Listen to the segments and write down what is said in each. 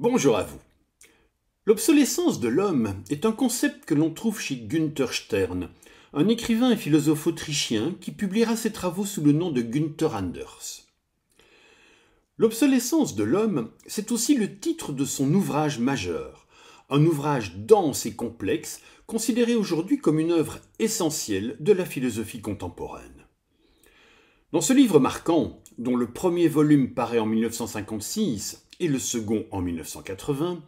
Bonjour à vous. L'obsolescence de l'homme est un concept que l'on trouve chez Günther Stern, un écrivain et philosophe autrichien qui publiera ses travaux sous le nom de Günther Anders. L'obsolescence de l'homme, c'est aussi le titre de son ouvrage majeur, un ouvrage dense et complexe, considéré aujourd'hui comme une œuvre essentielle de la philosophie contemporaine. Dans ce livre marquant, dont le premier volume paraît en 1956 et le second en 1980,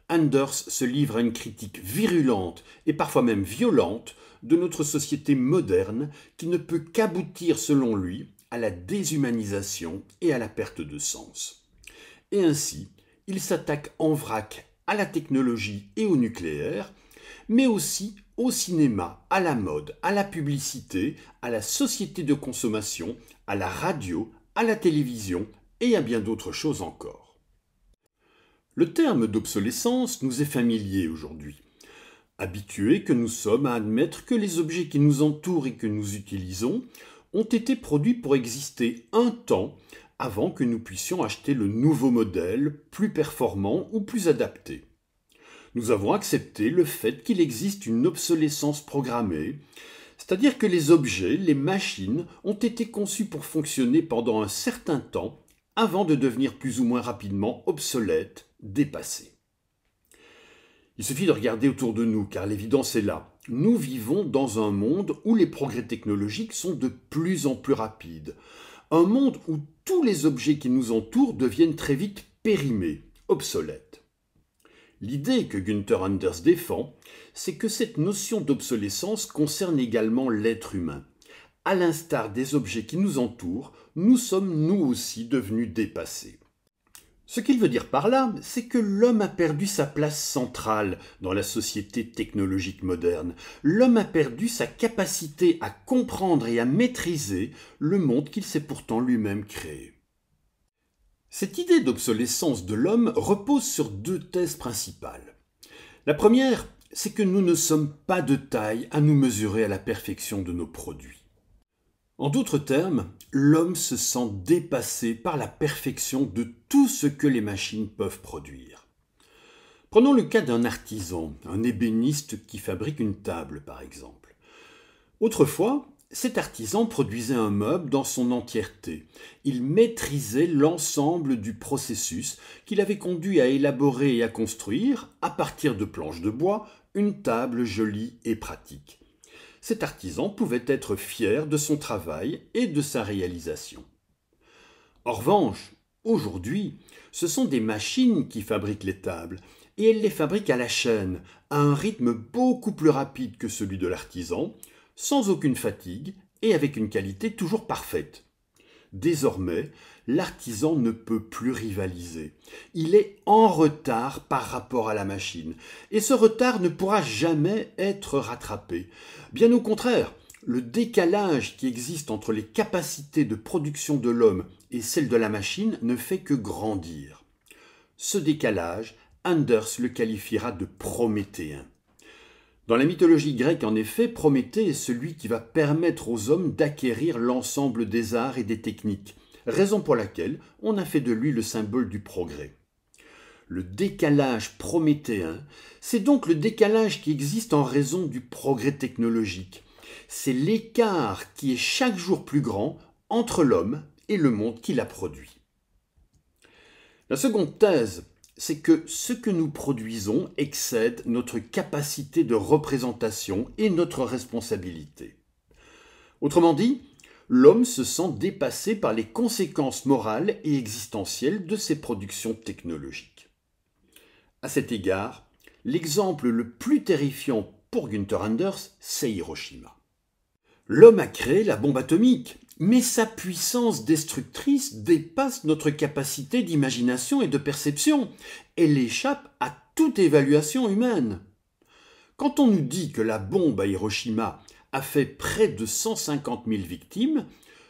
Anders se livre à une critique virulente et parfois même violente de notre société moderne qui ne peut qu'aboutir, selon lui, à la déshumanisation et à la perte de sens. Et ainsi, il s'attaque en vrac à la technologie et au nucléaire, mais aussi au cinéma, à la mode, à la publicité, à la société de consommation, à la radio, à la télévision et à bien d'autres choses encore. Le terme d'obsolescence nous est familier aujourd'hui. Habitués que nous sommes à admettre que les objets qui nous entourent et que nous utilisons ont été produits pour exister un temps avant que nous puissions acheter le nouveau modèle, plus performant ou plus adapté. Nous avons accepté le fait qu'il existe une obsolescence programmée, c'est-à-dire que les objets, les machines, ont été conçus pour fonctionner pendant un certain temps avant de devenir plus ou moins rapidement obsolètes, dépassés. Il suffit de regarder autour de nous, car l'évidence est là. Nous vivons dans un monde où les progrès technologiques sont de plus en plus rapides. Un monde où tous les objets qui nous entourent deviennent très vite périmés, obsolètes. L'idée que Günther Anders défend, c'est que cette notion d'obsolescence concerne également l'être humain. À l'instar des objets qui nous entourent, nous sommes nous aussi devenus dépassés. Ce qu'il veut dire par là, c'est que l'homme a perdu sa place centrale dans la société technologique moderne. L'homme a perdu sa capacité à comprendre et à maîtriser le monde qu'il s'est pourtant lui-même créé. Cette idée d'obsolescence de l'homme repose sur deux thèses principales. La première, c'est que nous ne sommes pas de taille à nous mesurer à la perfection de nos produits. En d'autres termes, l'homme se sent dépassé par la perfection de tout ce que les machines peuvent produire. Prenons le cas d'un artisan, un ébéniste qui fabrique une table par exemple. Autrefois, cet artisan produisait un meuble dans son entièreté. Il maîtrisait l'ensemble du processus qu'il avait conduit à élaborer et à construire, à partir de planches de bois, une table jolie et pratique. Cet artisan pouvait être fier de son travail et de sa réalisation. En revanche, aujourd'hui, ce sont des machines qui fabriquent les tables, et elles les fabriquent à la chaîne, à un rythme beaucoup plus rapide que celui de l'artisan, sans aucune fatigue et avec une qualité toujours parfaite. Désormais, l'artisan ne peut plus rivaliser. Il est en retard par rapport à la machine. Et ce retard ne pourra jamais être rattrapé. Bien au contraire, le décalage qui existe entre les capacités de production de l'homme et celles de la machine ne fait que grandir. Ce décalage, Anders le qualifiera de prométhéen. Dans la mythologie grecque, en effet, Prométhée est celui qui va permettre aux hommes d'acquérir l'ensemble des arts et des techniques, raison pour laquelle on a fait de lui le symbole du progrès. Le décalage prométhéen, c'est donc le décalage qui existe en raison du progrès technologique. C'est l'écart qui est chaque jour plus grand entre l'homme et le monde qu'il a produit. La seconde thèse, c'est que ce que nous produisons excède notre capacité de représentation et notre responsabilité. Autrement dit, l'homme se sent dépassé par les conséquences morales et existentielles de ses productions technologiques. À cet égard, l'exemple le plus terrifiant pour Günther Anders, c'est Hiroshima. L'homme a créé la bombe atomique, mais sa puissance destructrice dépasse notre capacité d'imagination et de perception. Elle échappe à toute évaluation humaine. Quand on nous dit que la bombe à Hiroshima a fait près de 150 000 victimes,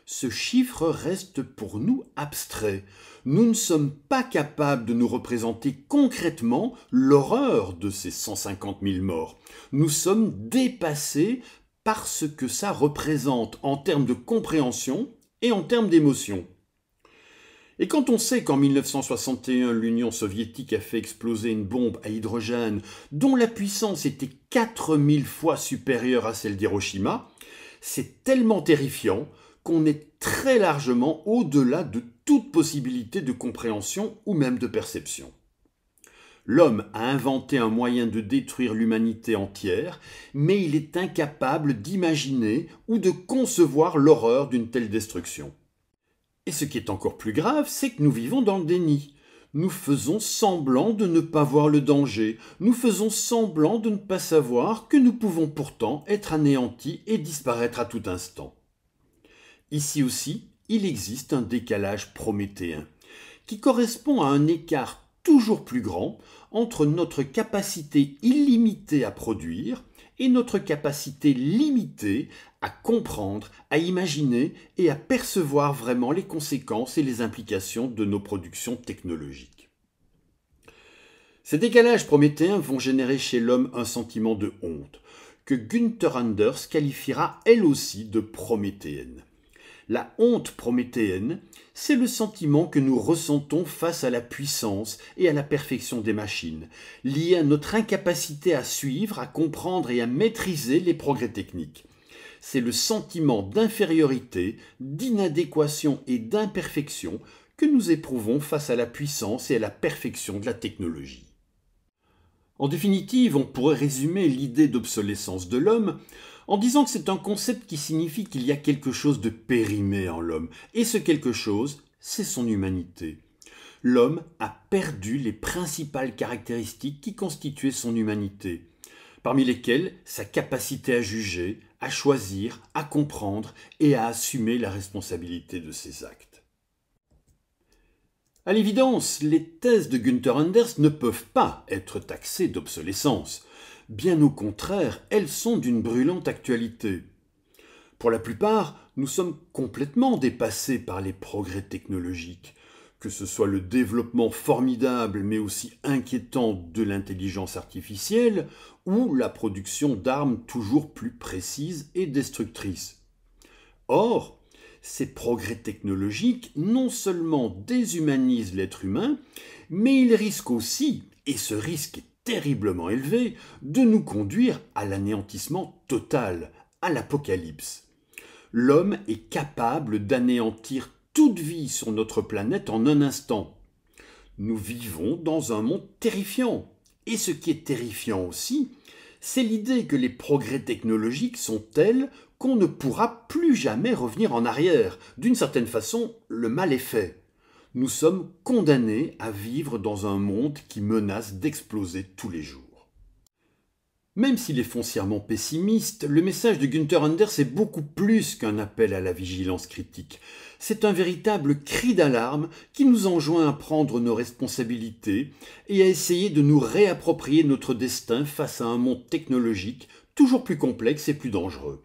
ce chiffre reste pour nous abstrait. Nous ne sommes pas capables de nous représenter concrètement l'horreur de ces 150 000 morts. Nous sommes dépassés par ce que ça représente en termes de compréhension et en termes d'émotion. Et quand on sait qu'en 1961, l'Union soviétique a fait exploser une bombe à hydrogène dont la puissance était 4000 fois supérieure à celle d'Hiroshima, c'est tellement terrifiant qu'on est très largement au-delà de toute possibilité de compréhension ou même de perception. L'homme a inventé un moyen de détruire l'humanité entière, mais il est incapable d'imaginer ou de concevoir l'horreur d'une telle destruction. Et ce qui est encore plus grave, c'est que nous vivons dans le déni. Nous faisons semblant de ne pas voir le danger. Nous faisons semblant de ne pas savoir que nous pouvons pourtant être anéantis et disparaître à tout instant. Ici aussi, il existe un décalage prométhéen, qui correspond à un écart toujours plus grand entre notre capacité illimitée à produire et notre capacité limitée à comprendre, à imaginer et à percevoir vraiment les conséquences et les implications de nos productions technologiques. Ces décalages prométhéens vont générer chez l'homme un sentiment de honte, que Günther Anders qualifiera elle aussi de prométhéenne. La honte prométhéenne, c'est le sentiment que nous ressentons face à la puissance et à la perfection des machines, lié à notre incapacité à suivre, à comprendre et à maîtriser les progrès techniques. C'est le sentiment d'infériorité, d'inadéquation et d'imperfection que nous éprouvons face à la puissance et à la perfection de la technologie. En définitive, on pourrait résumer l'idée d'obsolescence de l'homme en disant que c'est un concept qui signifie qu'il y a quelque chose de périmé en l'homme, et ce quelque chose, c'est son humanité. L'homme a perdu les principales caractéristiques qui constituaient son humanité, parmi lesquelles sa capacité à juger, à choisir, à comprendre et à assumer la responsabilité de ses actes. À l'évidence, les thèses de Günther Anders ne peuvent pas être taxées d'obsolescence. Bien au contraire, elles sont d'une brûlante actualité. Pour la plupart, nous sommes complètement dépassés par les progrès technologiques, que ce soit le développement formidable mais aussi inquiétant de l'intelligence artificielle ou la production d'armes toujours plus précises et destructrices. Or, ces progrès technologiques non seulement déshumanisent l'être humain, mais ils risquent aussi, et ce risque est terriblement élevé, de nous conduire à l'anéantissement total, à l'apocalypse. L'homme est capable d'anéantir toute vie sur notre planète en un instant. Nous vivons dans un monde terrifiant. Et ce qui est terrifiant aussi, c'est l'idée que les progrès technologiques sont tels qu'on ne pourra plus jamais revenir en arrière. D'une certaine façon, le mal est fait. Nous sommes condamnés à vivre dans un monde qui menace d'exploser tous les jours. Même s'il est foncièrement pessimiste, le message de Günther Anders est beaucoup plus qu'un appel à la vigilance critique. C'est un véritable cri d'alarme qui nous enjoint à prendre nos responsabilités et à essayer de nous réapproprier notre destin face à un monde technologique toujours plus complexe et plus dangereux.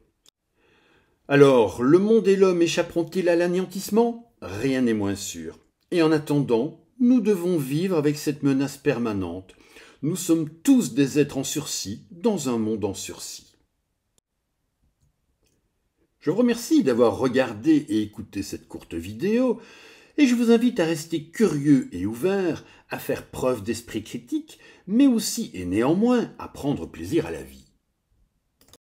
Alors, le monde et l'homme échapperont-ils à l'anéantissement ? Rien n'est moins sûr. Et en attendant, nous devons vivre avec cette menace permanente. Nous sommes tous des êtres en sursis dans un monde en sursis. Je vous remercie d'avoir regardé et écouté cette courte vidéo et je vous invite à rester curieux et ouvert, à faire preuve d'esprit critique, mais aussi et néanmoins à prendre plaisir à la vie.